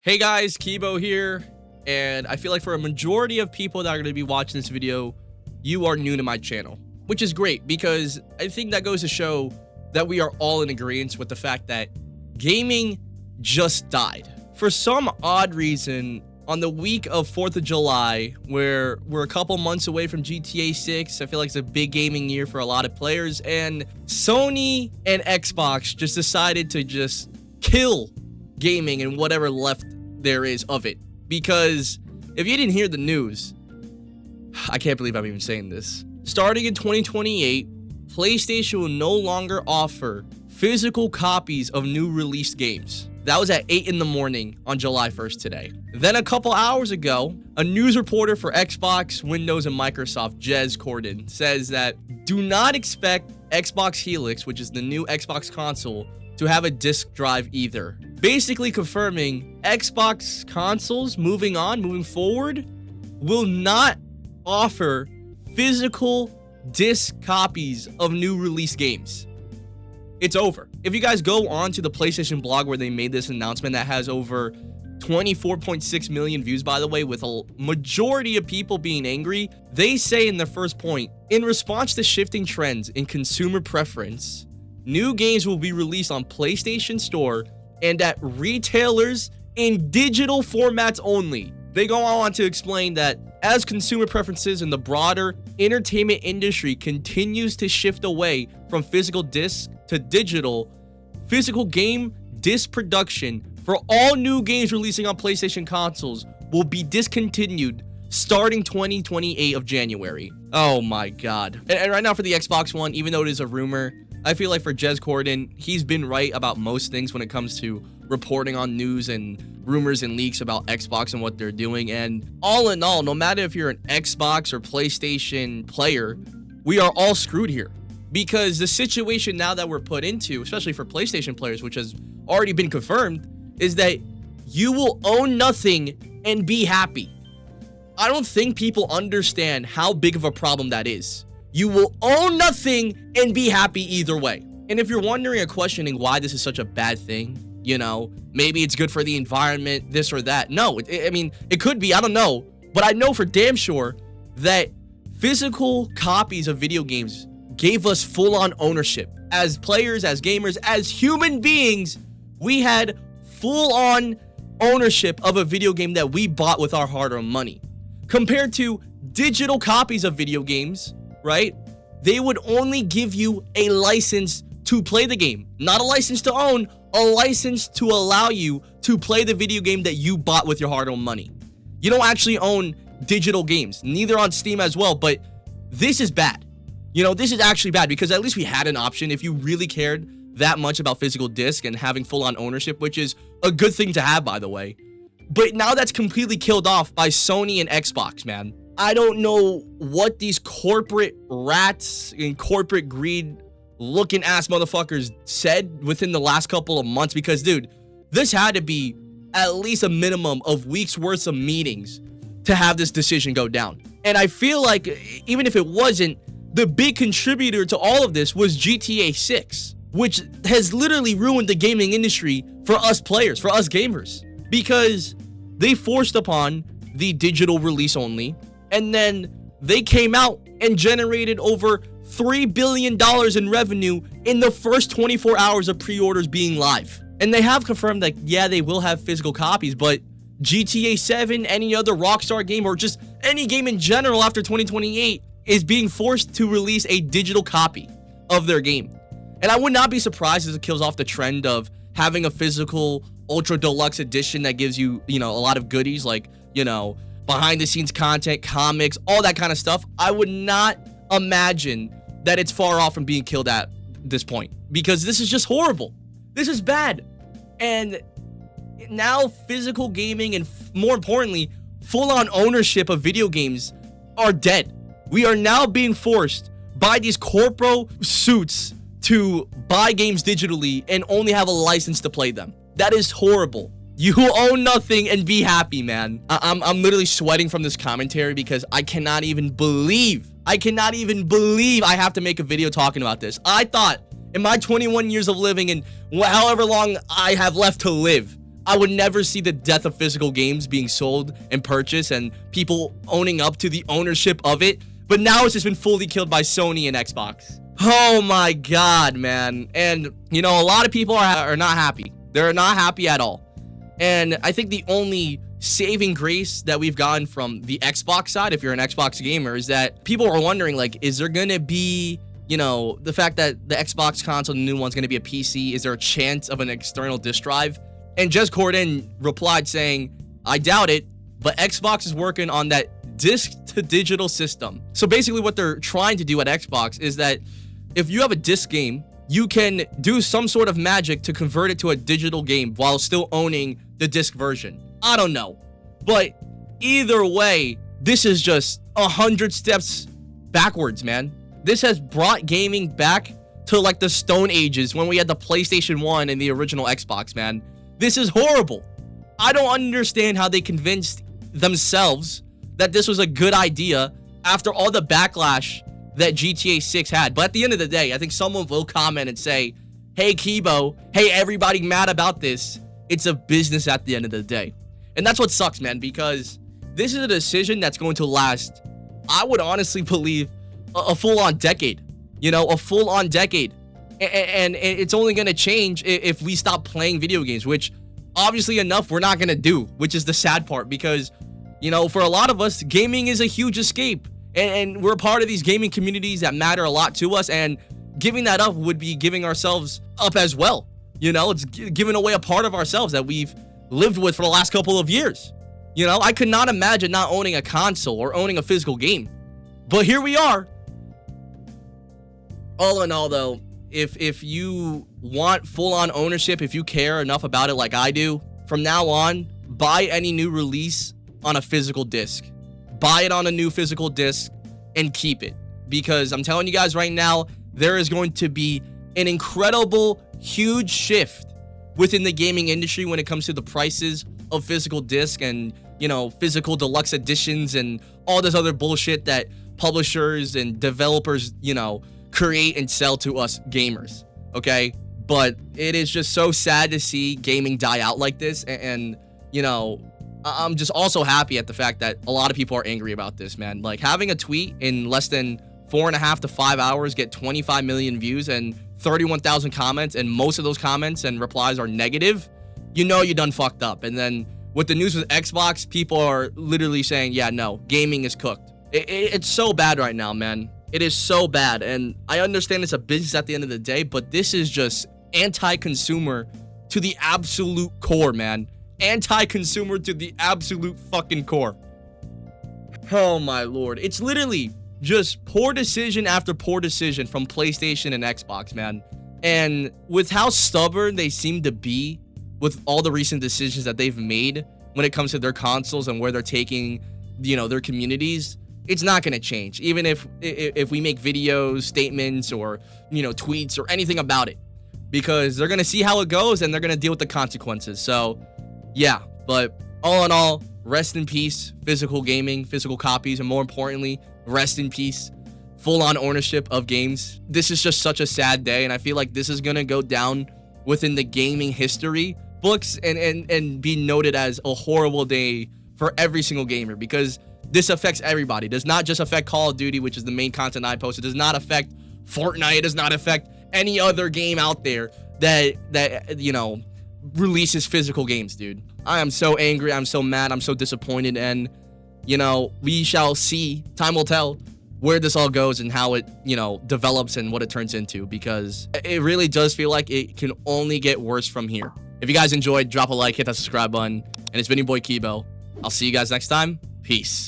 Hey guys, Kibo here, and I feel like for a majority of people that are going to be watching this video, you are new to my channel, which is great because I think that goes to show that we are all in agreement with the fact that gaming just died. For some odd reason, on the week of 4th of July, where we're a couple months away from GTA 6, I feel like it's a big gaming year for a lot of players, and Sony and Xbox just decided to just kill gaming and whatever left there is of it. Because if you didn't hear the news, I can't believe I'm even saying this. Starting in 2028, PlayStation will no longer offer physical copies of new released games. That was at 8 in the morning on July 1st today. Then a couple hours ago, a news reporter for Xbox, Windows, and Microsoft, Jez Corden, says that do not expect Xbox Helix, which is the new Xbox console, to have a disk drive either. Basically confirming Xbox consoles moving forward will not offer physical disc copies of new release games. It's over. If you guys go on to the PlayStation blog where they made this announcement that has over 24.6 million views, by the way, with a majority of people being angry, they say in their first point, in response to shifting trends in consumer preference, new games will be released on PlayStation Store and at retailers in digital formats only. They go on to explain that as consumer preferences in the broader entertainment industry continues to shift away from physical discs to digital, physical game disc production for all new games releasing on PlayStation consoles will be discontinued starting 2028 of January. Oh my god. And right now for the Xbox One, even though it is a rumor, I feel like for Jez Corden, he's been right about most things when it comes to reporting on news and rumors and leaks about Xbox and what they're doing. And all in all, no matter if you're an Xbox or PlayStation player, we are all screwed here. Because the situation now that we're put into, especially for PlayStation players, which has already been confirmed, is that you will own nothing and be happy. I don't think people understand how big of a problem that is. You will own nothing and be happy either way. And if you're wondering or questioning why this is such a bad thing, you know, maybe it's good for the environment, this or that. No, I mean, it could be, I don't know. But I know for damn sure that physical copies of video games gave us full-on ownership. As players, as gamers, as human beings, we had full-on ownership of a video game that we bought with our hard-earned money. Compared to digital copies of video games, right? They would only give you a license to play the game, not a license to own, a license to allow you to play the video game that you bought with your hard-earned money. You don't actually own digital games, neither on Steam as well, but this is bad. You know, this is actually bad because at least we had an option if you really cared that much about physical disc and having full-on ownership, which is a good thing to have, by the way. But now that's completely killed off by Sony and Xbox, man. I don't know what these corporate rats and corporate greed looking ass motherfuckers said within the last couple of months because, dude, this had to be at least a minimum of weeks worth of meetings to have this decision go down. And I feel like even if it wasn't, the big contributor to all of this was GTA 6, which has literally ruined the gaming industry for us players, for us gamers, because they forced upon the digital release only. And then they came out and generated over $3 billion in revenue in the first 24 hours of pre-orders being live. And they have confirmed that, yeah, they will have physical copies, but GTA 7, any other Rockstar game, or just any game in general after 2028 is being forced to release a digital copy of their game. And I would not be surprised if it kills off the trend of having a physical ultra deluxe edition that gives you, you know, a lot of goodies like, you know, behind the scenes content, comics, all that kind of stuff. I would not imagine that it's far off from being killed at this point because this is just horrible. This is bad. And now physical gaming and more importantly, full-on ownership of video games are dead. We are now being forced by these corporate suits to buy games digitally and only have a license to play them. That is horrible. You own nothing and be happy, man. I'm literally sweating from this commentary because I cannot even believe I have to make a video talking about this. I thought in my 21 years of living and however long I have left to live, I would never see the death of physical games being sold and purchased and people owning up to the ownership of it. But now it's just been fully killed by Sony and Xbox. Oh my God, man. And, you know, a lot of people are not happy. They're not happy at all. And I think the only saving grace that we've gotten from the Xbox side, if you're an Xbox gamer, is that people are wondering, like, is there going to be, you know, the fact that the Xbox console, the new one's going to be a PC, is there a chance of an external disk drive? And Jez Corden replied saying, I doubt it, but Xbox is working on that disc to digital system. So basically what they're trying to do at Xbox is that if you have a disc game, you can do some sort of magic to convert it to a digital game while still owning the disc version. I don't know. But either way, this is just 100 steps backwards, man. This has brought gaming back to like the Stone Ages when we had the PlayStation 1 and the original Xbox, man. This is horrible. I don't understand how they convinced themselves that this was a good idea after all the backlash that GTA 6 had. But at the end of the day, I think someone will comment and say, hey, Kibo, hey, everybody mad about this. It's a business at the end of the day. And that's what sucks, man, because this is a decision that's going to last, I would honestly believe, a full-on decade. You know, a full-on decade. And it's only going to change if we stop playing video games, which obviously enough we're not going to do, which is the sad part because, you know, for a lot of us, gaming is a huge escape. And we're part of these gaming communities that matter a lot to us. And giving that up would be giving ourselves up as well. You know, it's giving away a part of ourselves that we've lived with for the last couple of years. You know, I could not imagine not owning a console or owning a physical game. But here we are. All in all, though, if you want full-on ownership, if you care enough about it like I do, from now on, buy any new release on a physical disc. Buy it on a new physical disc and keep it. Because I'm telling you guys right now, there is going to be an incredible, huge shift within the gaming industry when it comes to the prices of physical disc and, you know, physical deluxe editions and all this other bullshit that publishers and developers, you know, create and sell to us gamers. Okay? But it is just so sad to see gaming die out like this. And you know, I'm just also happy at the fact that a lot of people are angry about this, man. Like, having a tweet in less than 4.5 to 5 hours get 25 million views and 31,000 comments, and most of those comments and replies are negative, you know you done fucked up. And then with the news with Xbox, people are literally saying, yeah, no, gaming is cooked. It's so bad right now, man. It is so bad. And I understand it's a business at the end of the day, but this is just anti-consumer to the absolute core, man. Anti-consumer to the absolute fucking core. Oh my lord. It's literally just poor decision after poor decision from PlayStation and Xbox, man. And with how stubborn they seem to be with all the recent decisions that they've made when it comes to their consoles and where they're taking, you know, their communities, it's not going to change. Even if we make videos, statements, or, you know, tweets or anything about it, because they're going to see how it goes and they're going to deal with the consequences. So yeah, but all in all, rest in peace, physical gaming, physical copies, and more importantly, rest in peace, full-on ownership of games. This is just such a sad day, and I feel like this is gonna go down within the gaming history books and be noted as a horrible day for every single gamer, because this affects everybody. It does not just affect Call of Duty, which is the main content I post. It does not affect Fortnite. It does not affect any other game out there that you know, releases physical games, dude. I am so angry. I'm so mad. I'm so disappointed. And, you know, we shall see. Time will tell where this all goes and how it, you know, develops and what it turns into, because it really does feel like it can only get worse from here. If you guys enjoyed, drop a like, hit that subscribe button. And it's been your boy Kibo. I'll see you guys next time. Peace.